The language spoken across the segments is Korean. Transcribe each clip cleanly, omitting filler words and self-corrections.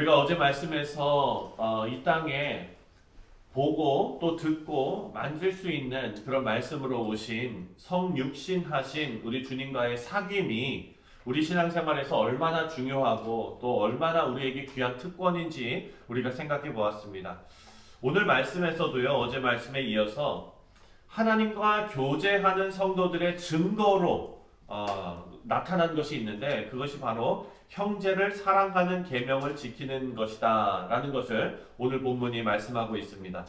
우리가 어제 말씀에서 이 땅에 보고 또 듣고 만질 수 있는 그런 말씀으로 오신 성육신하신 우리 주님과의 사귐이 우리 신앙생활에서 얼마나 중요하고 또 얼마나 우리에게 귀한 특권인지 우리가 생각해 보았습니다. 오늘 말씀에서도요, 어제 말씀에 이어서 하나님과 교제하는 성도들의 증거로 나타난 것이 있는데, 그것이 바로 형제를 사랑하는 계명을 지키는 것이다 라는 것을 오늘 본문이 말씀하고 있습니다.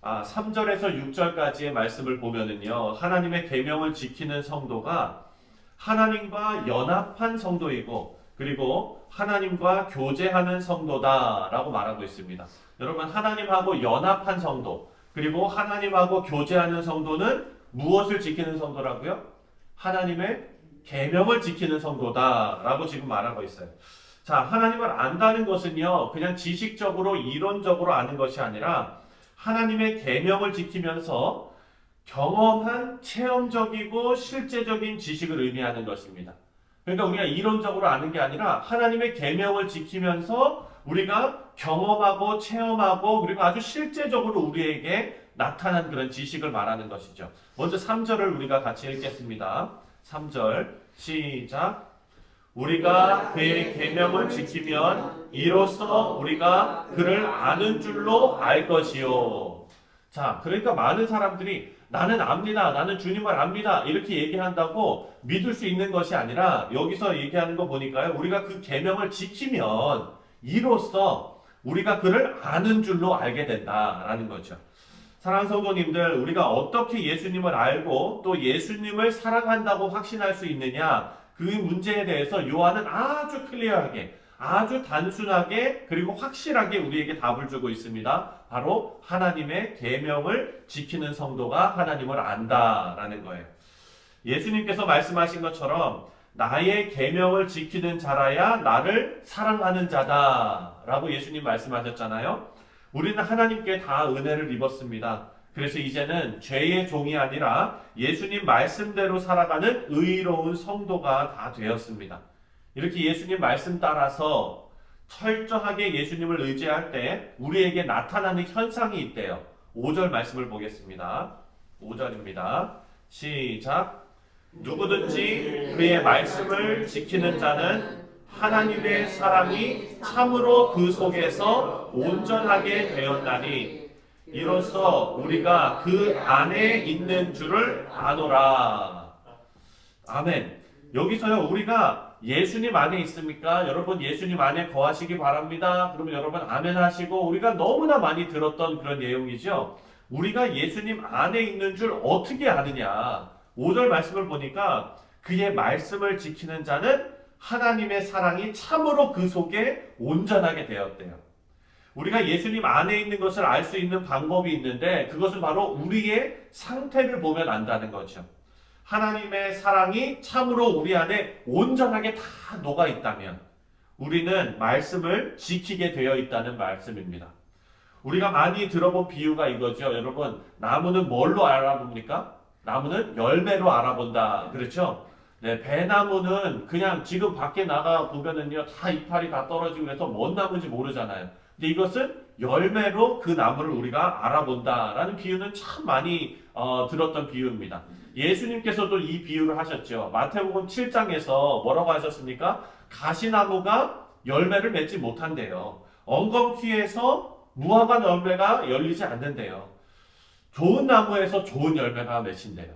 3절에서 6절까지의 말씀을 보면은요, 하나님의 계명을 지키는 성도가 하나님과 연합한 성도이고, 그리고 하나님과 교제하는 성도다 라고 말하고 있습니다. 여러분, 하나님하고 연합한 성도, 그리고 하나님하고 교제하는 성도는 무엇을 지키는 성도라고요? 하나님의 계명을 지키는 성도다라고 지금 말하고 있어요. 자, 하나님을 안다는 것은요, 그냥 지식적으로 이론적으로 아는 것이 아니라 하나님의 계명을 지키면서 경험한 체험적이고 실제적인 지식을 의미하는 것입니다. 그러니까 우리가 이론적으로 아는 게 아니라 하나님의 계명을 지키면서 우리가 경험하고 체험하고 그리고 아주 실제적으로 우리에게 나타난 그런 지식을 말하는 것이죠. 먼저 3절을 우리가 같이 읽겠습니다. 3절 시작. 우리가 그의 계명을 지키면 이로써 우리가 그를 아는 줄로 알 것이요. 자, 그러니까 많은 사람들이 나는 압니다, 나는 주님을 압니다 이렇게 얘기한다고 믿을 수 있는 것이 아니라, 여기서 얘기하는 거 보니까요, 우리가 그 계명을 지키면 이로써 우리가 그를 아는 줄로 알게 된다라는 거죠. 사랑하는 성도님들, 우리가 어떻게 예수님을 알고 또 예수님을 사랑한다고 확신할 수 있느냐, 그 문제에 대해서 요한은 아주 클리어하게, 아주 단순하게 그리고 확실하게 우리에게 답을 주고 있습니다. 바로 하나님의 계명을 지키는 성도가 하나님을 안다라는 거예요. 예수님께서 말씀하신 것처럼 나의 계명을 지키는 자라야 나를 사랑하는 자다라고 예수님 말씀하셨잖아요. 우리는 하나님께 다 은혜를 입었습니다. 그래서 이제는 죄의 종이 아니라 예수님 말씀대로 살아가는 의로운 성도가 다 되었습니다. 이렇게 예수님 말씀 따라서 철저하게 예수님을 의지할 때 우리에게 나타나는 현상이 있대요. 5절 말씀을 보겠습니다. 5절입니다. 시작. 누구든지 그의 말씀을 지키는 자는 하나님의 사랑이 참으로 그 속에서 온전하게 되었나니 이로써 우리가 그 안에 있는 줄을 아노라. 아멘. 여기서요, 우리가 예수님 안에 있습니까? 여러분, 예수님 안에 거하시기 바랍니다. 그러면 여러분 아멘 하시고, 우리가 너무나 많이 들었던 그런 내용이죠. 우리가 예수님 안에 있는 줄 어떻게 아느냐. 5절 말씀을 보니까 그의 말씀을 지키는 자는 하나님의 사랑이 참으로 그 속에 온전하게 되었대요. 우리가 예수님 안에 있는 것을 알 수 있는 방법이 있는데, 그것은 바로 우리의 상태를 보면 안다는 거죠. 하나님의 사랑이 참으로 우리 안에 온전하게 다 녹아 있다면 우리는 말씀을 지키게 되어 있다는 말씀입니다. 우리가 많이 들어본 비유가 이거죠. 여러분, 나무는 뭘로 알아봅니까? 나무는 열매로 알아본다. 그렇죠? 네, 배나무는 그냥 지금 밖에 나가 보면은요, 다 이파리 다 떨어지고 그래서 뭔 나무인지 모르잖아요. 근데 이것은 열매로 그 나무를 우리가 알아본다라는 비유는 참 많이 들었던 비유입니다. 예수님께서도 이 비유를 하셨죠. 마태복음 7장에서 뭐라고 하셨습니까? 가시나무가 열매를 맺지 못한대요. 엉겅퀴에서 무화과 열매가 열리지 않는데요. 좋은 나무에서 좋은 열매가 맺힌대요.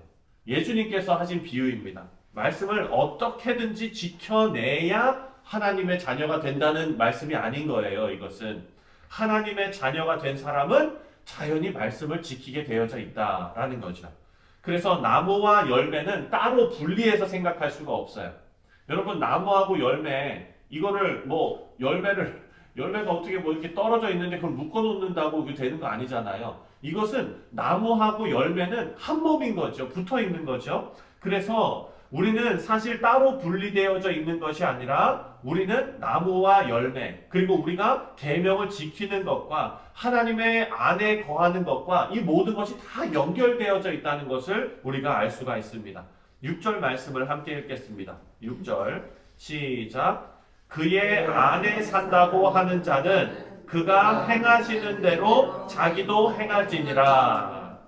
예수님께서 하신 비유입니다. 말씀을 어떻게든지 지켜내야 하나님의 자녀가 된다는 말씀이 아닌 거예요. 이것은 하나님의 자녀가 된 사람은 자연히 말씀을 지키게 되어져 있다라는 거죠. 그래서 나무와 열매는 따로 분리해서 생각할 수가 없어요. 여러분, 나무하고 열매, 이거를 뭐 열매가 어떻게 뭐 이렇게 떨어져 있는데 그걸 묶어 놓는다고 이게 되는 거 아니잖아요. 이것은 나무하고 열매는 한 몸인 거죠. 붙어 있는 거죠. 그래서 우리는 사실 따로 분리되어져 있는 것이 아니라 우리는 나무와 열매, 그리고 우리가 계명을 지키는 것과 하나님의 안에 거하는 것과 이 모든 것이 다 연결되어져 있다는 것을 우리가 알 수가 있습니다. 6절 말씀을 함께 읽겠습니다. 6절 시작. 그의 안에 산다고 하는 자는 그가 행하시는 대로 자기도 행할지니라.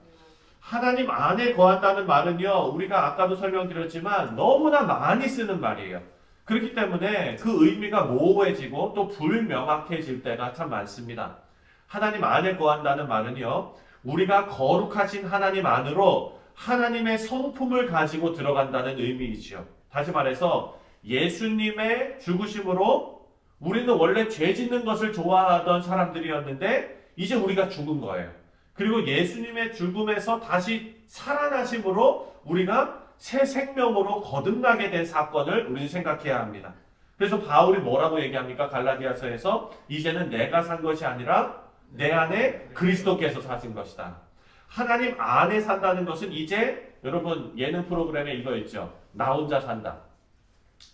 하나님 안에 거한다는 말은요, 우리가 아까도 설명드렸지만 너무나 많이 쓰는 말이에요. 그렇기 때문에 그 의미가 모호해지고 또 불명확해질 때가 참 많습니다. 하나님 안에 거한다는 말은요, 우리가 거룩하신 하나님 안으로 하나님의 성품을 가지고 들어간다는 의미이지요. 다시 말해서 예수님의 죽으심으로 우리는 원래 죄 짓는 것을 좋아하던 사람들이었는데 이제 우리가 죽은 거예요. 그리고 예수님의 죽음에서 다시 살아나심으로 우리가 새 생명으로 거듭나게 된 사건을 우리는 생각해야 합니다. 그래서 바울이 뭐라고 얘기합니까? 갈라디아서에서 이제는 내가 산 것이 아니라 내 안에 그리스도께서 사신 것이다. 하나님 안에 산다는 것은 이제 여러분 예능 프로그램에 이거 있죠. 나 혼자 산다.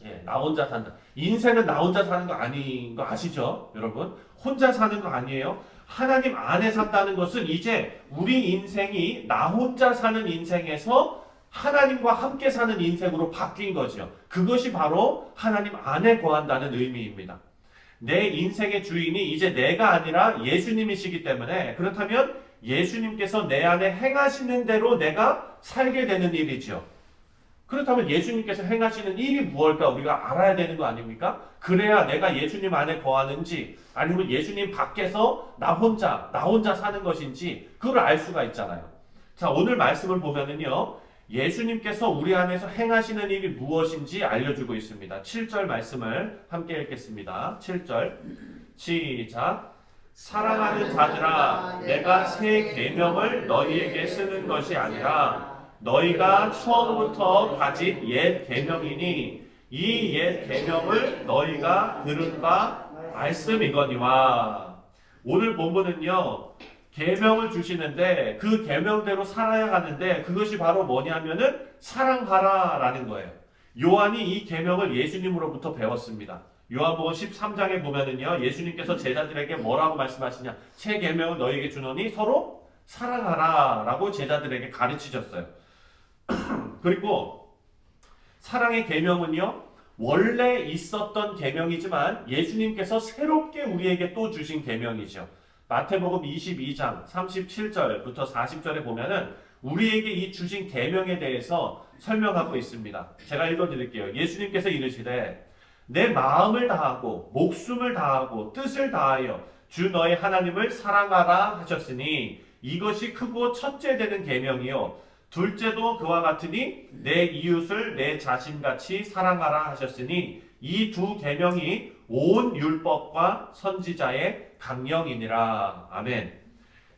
예, 나 혼자 산다. 인생은 나 혼자 사는 거 아닌 거 아시죠? 여러분 혼자 사는 거 아니에요. 하나님 안에 산다는 것은 이제 우리 인생이 나 혼자 사는 인생에서 하나님과 함께 사는 인생으로 바뀐 거죠. 그것이 바로 하나님 안에 거한다는 의미입니다. 내 인생의 주인이 이제 내가 아니라 예수님이시기 때문에, 그렇다면 예수님께서 내 안에 행하시는 대로 내가 살게 되는 일이죠. 그렇다면 예수님께서 행하시는 일이 무엇일까 우리가 알아야 되는 거 아닙니까? 그래야 내가 예수님 안에 거하는지 아니면 예수님 밖에서 나 혼자 사는 것인지 그걸 알 수가 있잖아요. 자, 오늘 말씀을 보면은요, 예수님께서 우리 안에서 행하시는 일이 무엇인지 알려주고 있습니다. 7절 말씀을 함께 읽겠습니다. 7절 시작. 사랑하는 자들아, 내가 새 계명을 너희에게 쓰는 것이 아니라 너희가 처음부터 가진 옛 계명이니 이 옛 계명을 너희가 들은 바 말씀이거니와. 오늘 본문은요, 계명을 주시는데 그 계명대로 살아야 하는데 그것이 바로 뭐냐면은 사랑하라라는 거예요. 요한이 이 계명을 예수님으로부터 배웠습니다. 요한복음 13장에 보면은요, 예수님께서 제자들에게 뭐라고 말씀하시냐? 새 계명을 너희에게 주노니 서로 사랑하라라고 제자들에게 가르치셨어요. 그리고 사랑의 계명은요, 원래 있었던 계명이지만 예수님께서 새롭게 우리에게 또 주신 계명이죠. 마태복음 22장 37절부터 40절에 보면은 우리에게 이 주신 계명에 대해서 설명하고 있습니다. 제가 읽어드릴게요. 예수님께서 이르시되 내 마음을 다하고 목숨을 다하고 뜻을 다하여 주 너의 하나님을 사랑하라 하셨으니 이것이 크고 첫째 되는 계명이요 둘째도 그와 같으니 내 이웃을 내 자신같이 사랑하라 하셨으니 이 두 계명이 온 율법과 선지자의 강령이니라. 아멘.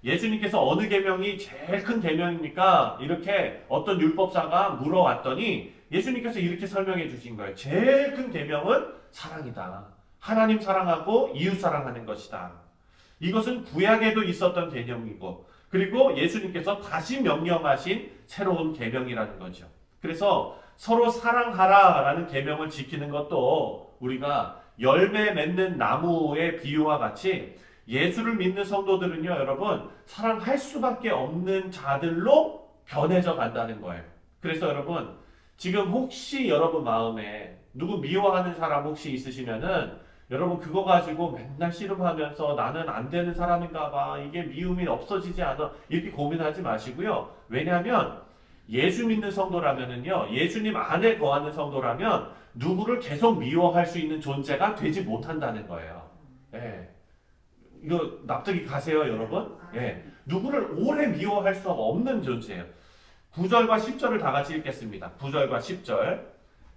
예수님께서 어느 계명이 제일 큰 계명입니까? 이렇게 어떤 율법사가 물어왔더니 예수님께서 이렇게 설명해 주신 거예요. 제일 큰 계명은 사랑이다. 하나님 사랑하고 이웃 사랑하는 것이다. 이것은 구약에도 있었던 계명이고 그리고 예수님께서 다시 명령하신 새로운 계명이라는 거죠. 그래서 서로 사랑하라라는 계명을 지키는 것도 우리가 열매 맺는 나무의 비유와 같이 예수를 믿는 성도들은요, 여러분, 사랑할 수밖에 없는 자들로 변해져 간다는 거예요. 그래서 여러분, 지금 혹시 여러분 마음에 누구 미워하는 사람 혹시 있으시면은 여러분 그거 가지고 맨날 씨름하면서 나는 안 되는 사람인가 봐, 이게 미움이 없어지지 않아, 이렇게 고민하지 마시고요. 왜냐하면 예수 믿는 성도라면은요, 예수님 안에 거하는 성도라면 누구를 계속 미워할 수 있는 존재가 되지 못한다는 거예요. 예. 이거 납득이 가세요, 여러분? 예. 누구를 오래 미워할 수 없는 존재예요. 9절과 10절을 다 같이 읽겠습니다. 9절과 10절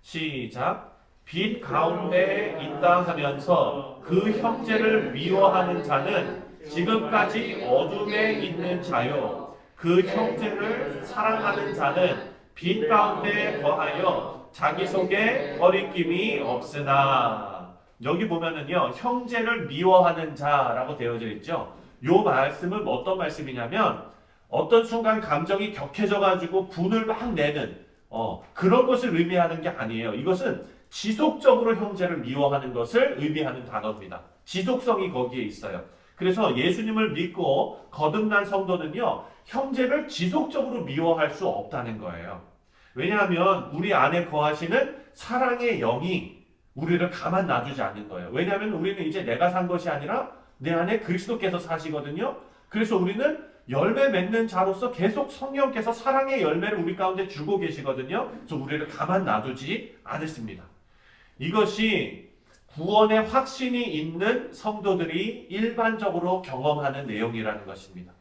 시작. 빛 가운데 있다 하면서 그 형제를 미워하는 자는 지금까지 어둠에 있는 자요. 그 형제를 사랑하는 자는 빛 가운데 거하여 자기 속에 거리낌이 없으나. 여기 보면은요, 형제를 미워하는 자라고 되어져 있죠. 요 말씀은 어떤 말씀이냐면 어떤 순간 감정이 격해져 가지고 분을 막 내는 그런 것을 의미하는 게 아니에요. 이것은 지속적으로 형제를 미워하는 것을 의미하는 단어입니다. 지속성이 거기에 있어요. 그래서 예수님을 믿고 거듭난 성도는요, 형제를 지속적으로 미워할 수 없다는 거예요. 왜냐하면 우리 안에 거하시는 사랑의 영이 우리를 가만 놔두지 않는 거예요. 왜냐하면 우리는 이제 내가 산 것이 아니라 내 안에 그리스도께서 사시거든요. 그래서 우리는 열매 맺는 자로서 계속 성령께서 사랑의 열매를 우리 가운데 주고 계시거든요. 그래서 우리를 가만 놔두지 않으십니다. 이것이 구원의 확신이 있는 성도들이 일반적으로 경험하는 내용이라는 것입니다.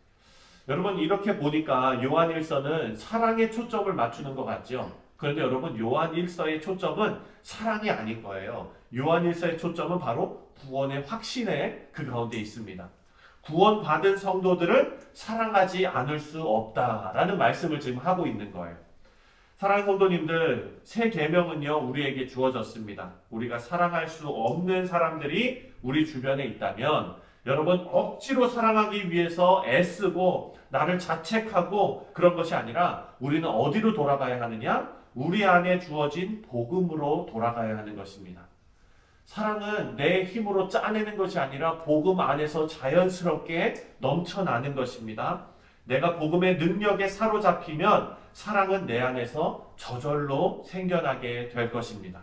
여러분 이렇게 보니까 요한일서는 사랑에 초점을 맞추는 것 같죠. 그런데 여러분 요한일서의 초점은 사랑이 아닌 거예요. 요한일서의 초점은 바로 구원의 확신에 그 가운데 있습니다. 구원받은 성도들은 사랑하지 않을 수 없다라는 말씀을 지금 하고 있는 거예요. 사랑하는 성도님들, 새 계명은요 우리에게 주어졌습니다. 우리가 사랑할 수 없는 사람들이 우리 주변에 있다면 여러분 억지로 사랑하기 위해서 애쓰고 나를 자책하고 그런 것이 아니라 우리는 어디로 돌아가야 하느냐? 우리 안에 주어진 복음으로 돌아가야 하는 것입니다. 사랑은 내 힘으로 짜내는 것이 아니라 복음 안에서 자연스럽게 넘쳐나는 것입니다. 내가 복음의 능력에 사로잡히면 사랑은 내 안에서 저절로 생겨나게 될 것입니다.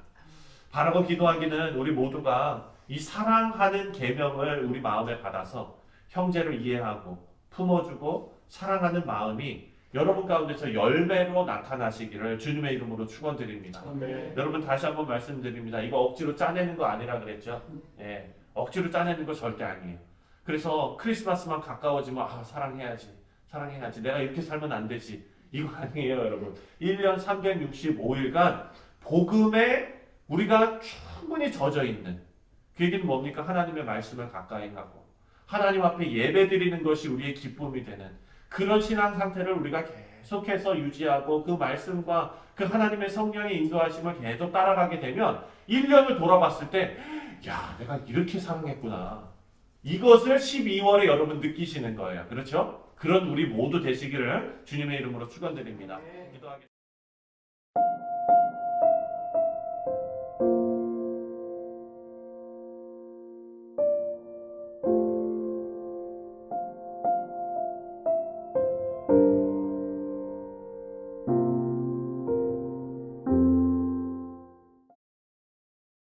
바라고 기도하기는 우리 모두가 이 사랑하는 계명을 우리 마음에 받아서 형제를 이해하고 품어주고 사랑하는 마음이 여러분 가운데서 열매로 나타나시기를 주님의 이름으로 축원드립니다. 여러분 다시 한번 말씀드립니다. 이거 억지로 짜내는 거 아니라 그랬죠? 예, 억지로 짜내는 거 절대 아니에요. 그래서 크리스마스만 가까워지면 사랑해야지. 내가 이렇게 살면 안 되지. 이거 아니에요, 여러분. 1년 365일간 복음에 우리가 충분히 젖어 있는 그 얘기는 뭡니까? 하나님의 말씀을 가까이 하고 하나님 앞에 예배드리는 것이 우리의 기쁨이 되는 그런 신앙 상태를 우리가 계속해서 유지하고 그 말씀과 그 하나님의 성령의 인도하심을 계속 따라가게 되면 1년을 돌아봤을 때 야, 내가 이렇게 사랑했구나. 이것을 12월에 여러분 느끼시는 거예요. 그렇죠? 그런 우리 모두 되시기를 주님의 이름으로 축원드립니다. 기도하겠습니다.